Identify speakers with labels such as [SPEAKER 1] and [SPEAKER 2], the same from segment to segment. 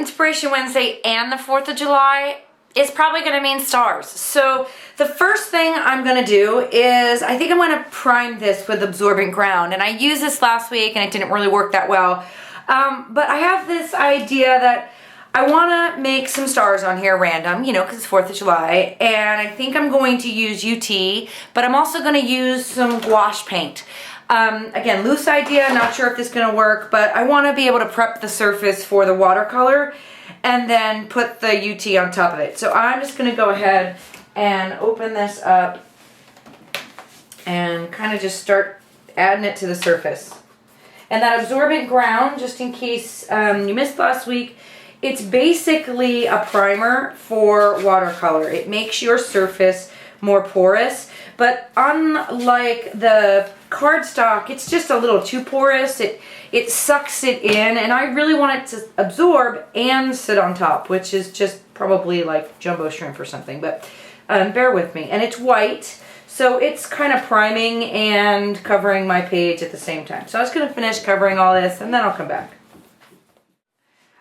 [SPEAKER 1] Inspiration Wednesday and the 4th of July is probably going to mean stars. So the first thing I'm going to do is, I think I'm going to prime this with absorbent ground. And I used this last week and it didn't really work that well. But I have this idea that I want to make some stars on here random, you know, because it's 4th of July. And I think I'm going to use UT, but I'm also going to use some gouache paint. Again, loose idea, not sure if this is going to work, but I want to be able to prep the surface for the watercolor and then put the UT on top of it. So I'm just going to go ahead and open this up and kind of just start adding it to the surface. And that absorbent ground, just in case you missed last week, it's basically a primer for watercolor. It makes your surface more porous, but unlike the cardstock, it's just a little too porous. It sucks it in, and I really want it to absorb and sit on top, which is just probably like jumbo shrimp or something, but bear with me. And it's white, so it's kind of priming and covering my page at the same time. So I was going to finish covering all this, and then I'll come back.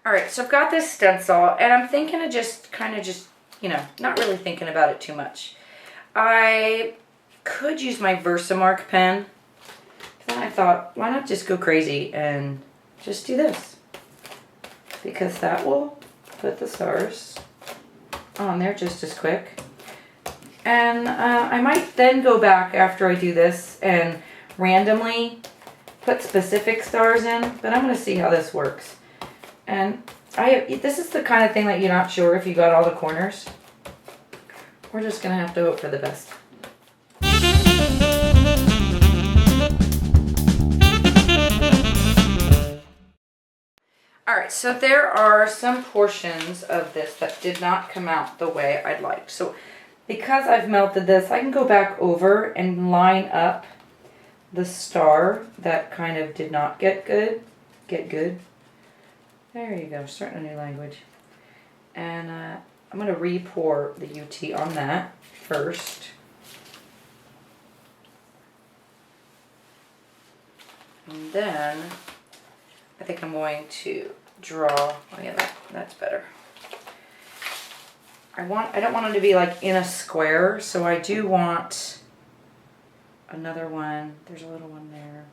[SPEAKER 1] Alright, so I've got this stencil, and I'm thinking of just you know, not really thinking about it too much. I could use my Versamark pen. Then I thought, why not just go crazy and just do this? Because that will put the stars on there just as quick. And I might then go back after I do this and randomly put specific stars in, but I'm going to see how this works. And this is the kind of thing that you're not sure if you got all the corners. We're just going to have to hope for the best. Alright, so there are some portions of this that did not come out the way I'd like. So because I've melted this, I can go back over and line up the star that kind of did not get good. There you go, starting a new language. And I'm going to re-pour the UT on that first. And then I think I'm going to draw, oh yeah, that's better. I don't want them to be like in a square, so I do want another one. There's a little one there.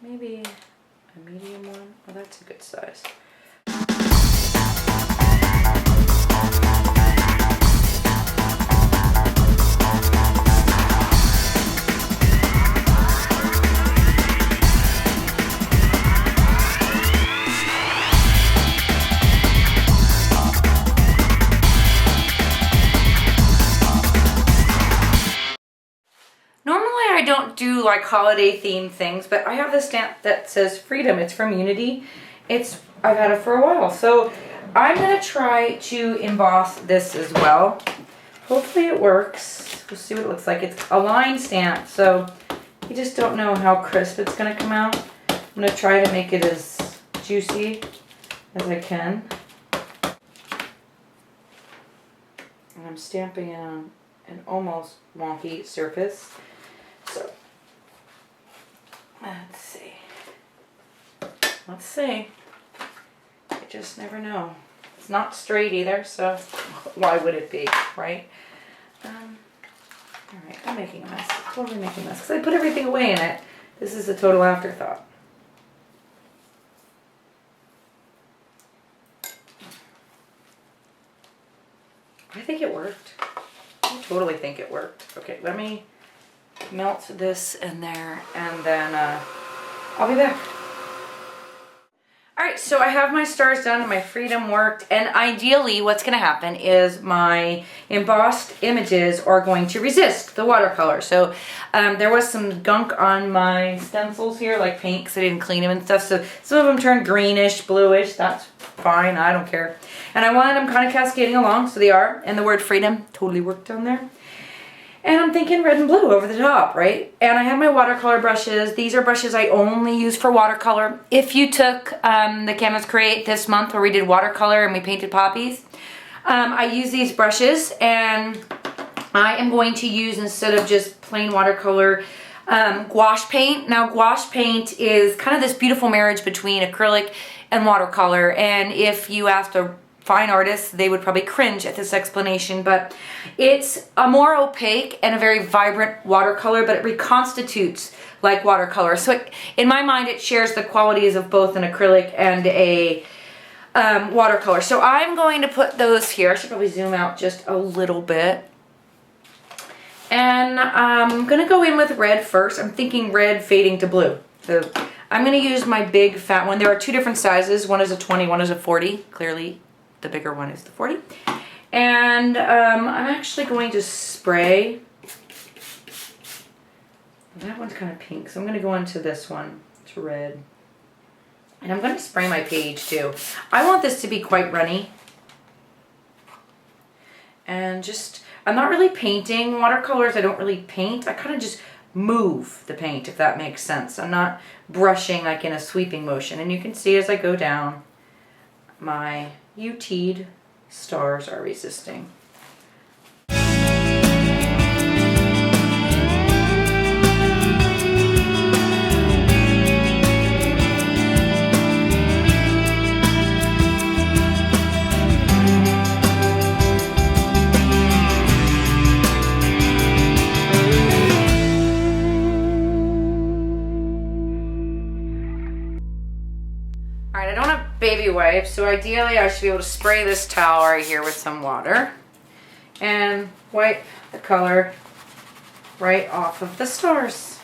[SPEAKER 1] Maybe a medium one. Oh, that's a good size. I don't do like holiday themed things, but I have this stamp that says Freedom. It's from Unity. I've had it for a while, so I'm gonna try to emboss this as well. Hopefully it works. We'll see what it looks like. It's a line stamp, so you just don't know how crisp it's gonna come out. I'm gonna try to make it as juicy as I can. And I'm stamping it on an almost wonky surface. So, let's see. You just never know. It's not straight either, so why would it be, right? Alright, I'm making a mess. Totally making a mess, because I put everything away in it. This is a total afterthought. I think it worked. I totally think it worked. Okay, let me melt this in there, and then I'll be back. Alright, so I have my stars done and my Freedom worked, and ideally what's going to happen is my embossed images are going to resist the watercolor. So there was some gunk on my stencils here, like paint, because I didn't clean them and stuff, so some of them turned greenish, bluish. That's fine, I don't care. And I wanted them kind of cascading along, so they are, and the word Freedom totally worked on there. And I'm thinking red and blue over the top, right? And I have my watercolor brushes. These are brushes I only use for watercolor. If you took the Canvas Create this month where we did watercolor and we painted poppies, I use these brushes, and I am going to use, instead of just plain watercolor, gouache paint. Now gouache paint is kind of this beautiful marriage between acrylic and watercolor. And if you asked a fine artist, they would probably cringe at this explanation, but it's a more opaque and a very vibrant watercolor, but it reconstitutes like watercolor. So in my mind, it shares the qualities of both an acrylic and a watercolor. So I'm going to put those here. I should probably zoom out just a little bit. And I'm going to go in with red first. I'm thinking red fading to blue. So I'm going to use my big fat one. There are two different sizes. One is a 20, one is a 40. Clearly the bigger one is the 40. And I'm actually going to spray. That one's kind of pink, so I'm going to go into this one. It's red. And I'm going to spray my page too. I want this to be quite runny. And just, I'm not really painting. Watercolors, I don't really paint. I kind of just move the paint, if that makes sense. I'm not brushing like in a sweeping motion. And you can see as I go down, my UT'd stars are resisting. Alright, I don't have baby wipes, so ideally I should be able to spray this towel right here with some water and wipe the color right off of the stars.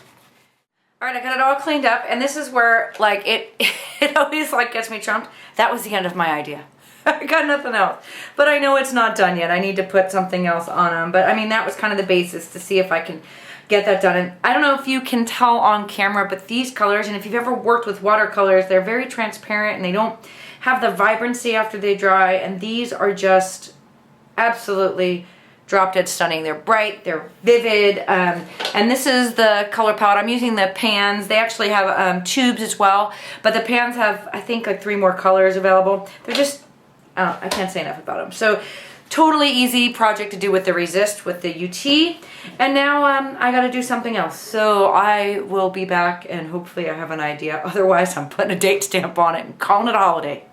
[SPEAKER 1] Alright, I got it all cleaned up, and this is where like it always like gets me trumped. That was the end of my idea. I got nothing else. But I know it's not done yet. I need to put something else on them. But I mean, that was kind of the basis to see if I can get that done. And I don't know if you can tell on camera, but these colors, and if you've ever worked with watercolors, they're very transparent and they don't have the vibrancy after they dry. And these are just absolutely drop dead stunning. They're bright, they're vivid, and this is the color palette. I'm using the pans. They actually have tubes as well, but the pans have, I think, like 3 more colors available. They're just, I can't say enough about them. So totally easy project to do with the Resist, with the UT. And now I got to do something else. So I will be back and hopefully I have an idea. Otherwise, I'm putting a date stamp on it and calling it a holiday.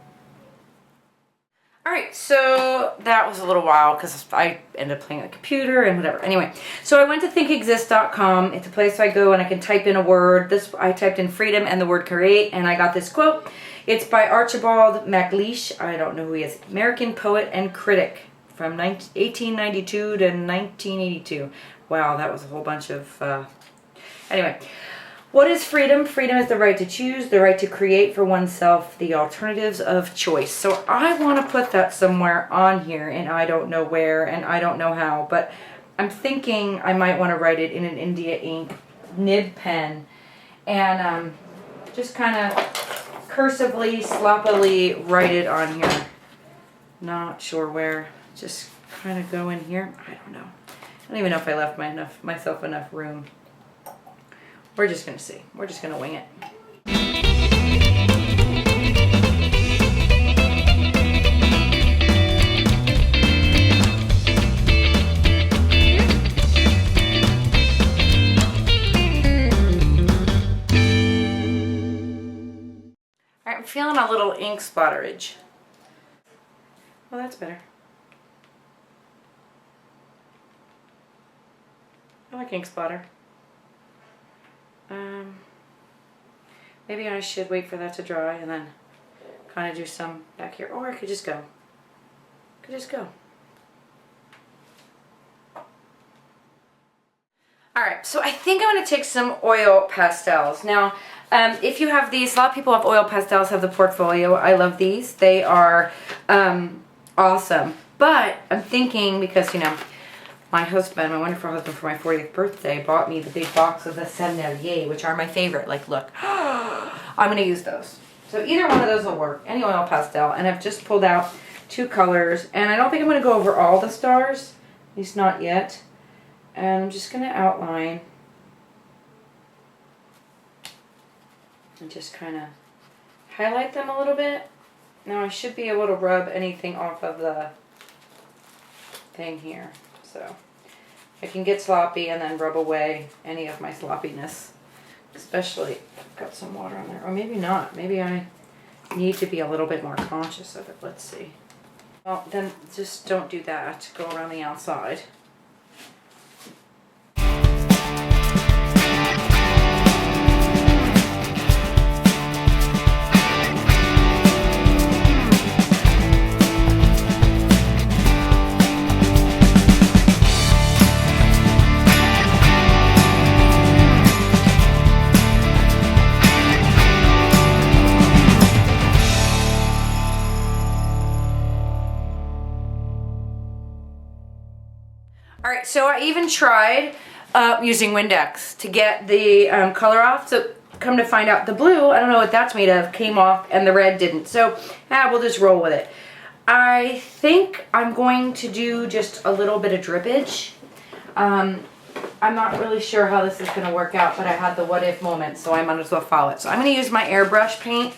[SPEAKER 1] Alright, so that was a little while because I ended up playing on the computer and whatever. Anyway, so I went to thinkexist.com. It's a place I go and I can type in a word. I typed in freedom and the word create, and I got this quote. It's by Archibald MacLeish. I don't know who he is. American poet and critic from 1892 to 1982. Wow, that was a whole bunch of... Anyway. What is freedom? Freedom is the right to choose, the right to create for oneself, the alternatives of choice. So I want to put that somewhere on here, and I don't know where, and I don't know how, but I'm thinking I might want to write it in an India ink nib pen, and just kind of cursively, sloppily write it on here. Not sure where. Just kind of go in here. I don't know. I don't even know if I left myself enough room. We're just going to see. We're just going to wing it. Alright, I'm feeling a little ink splatterage. Well, that's better. I like ink splatter. Maybe I should wait for that to dry and then kind of do some back here. Or I could just go. Alright, so I think I'm going to take some oil pastels. Now, if you have these, a lot of people have oil pastels, have the portfolio. I love these. They are awesome. But I'm thinking, because, you know, my husband, my wonderful husband, for my 40th birthday, bought me the big box of the Sennelier, which are my favorite. Like, look, I'm going to use those. So either one of those will work, any oil pastel. And I've just pulled out 2 colors. And I don't think I'm going to go over all the stars, at least not yet. And I'm just going to outline and just kind of highlight them a little bit. Now I should be able to rub anything off of the thing here. So I can get sloppy and then rub away any of my sloppiness. Especially, I've got some water on there. Or maybe not. Maybe I need to be a little bit more conscious of it. Let's see. Well, then just don't do that. Go around the outside. All right, so I even tried using Windex to get the color off. So come to find out, the blue, I don't know what that's made of, came off and the red didn't. So we'll just roll with it. I think I'm going to do just a little bit of drippage. I'm not really sure how this is going to work out, but I had the what if moment, so I might as well follow it. So I'm going to use my airbrush paint,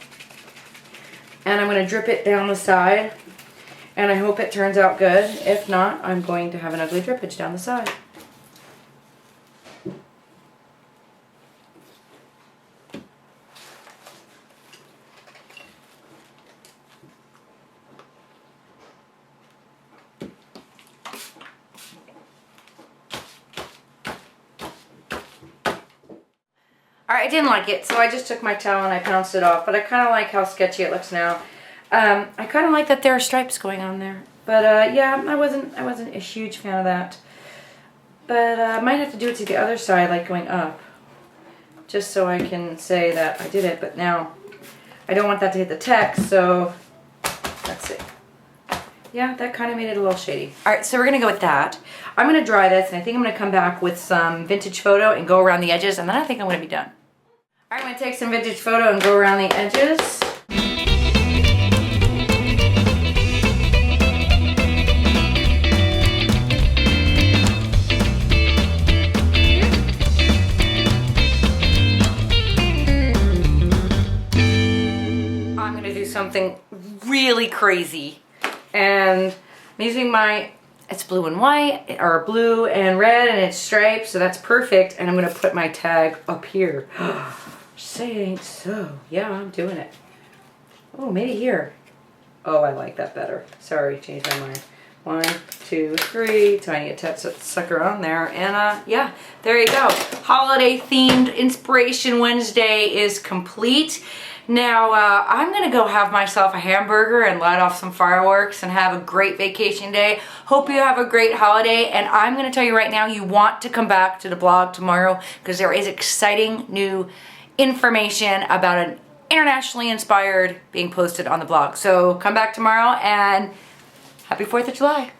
[SPEAKER 1] and I'm going to drip it down the side. And I hope it turns out good. If not, I'm going to have an ugly drippage down the side. Alright, I didn't like it, so I just took my towel and I pounced it off. But I kind of like how sketchy it looks now. I kind of like that there are stripes going on there, but yeah, I wasn't a huge fan of that. But I might have to do it to the other side, like going up, just so I can say that I did it. But now I don't want that to hit the text, so let's see. Yeah, that kind of made it a little shady. All right, so we're gonna go with that. I'm gonna dry this, and I think I'm gonna come back with some vintage photo and go around the edges, and then I think I'm gonna be done. All right, I'm gonna take some vintage photo and go around the edges. Something really crazy, and I'm using it's blue and white, or blue and red, and it's striped, so that's perfect. And I'm gonna put my tag up here. Say it ain't so. Yeah, I'm doing it. Oh, maybe here. Oh, I like that better. Sorry, changed my mind. 1, 2, 3. So I need to touch that sucker on there, and yeah, there you go. Holiday themed Inspiration Wednesday is complete. Now, I'm going to go have myself a hamburger and light off some fireworks and have a great vacation day. Hope you have a great holiday, and I'm going to tell you right now, you want to come back to the blog tomorrow because there is exciting new information about an internationally inspired being posted on the blog. So come back tomorrow, and happy 4th of July.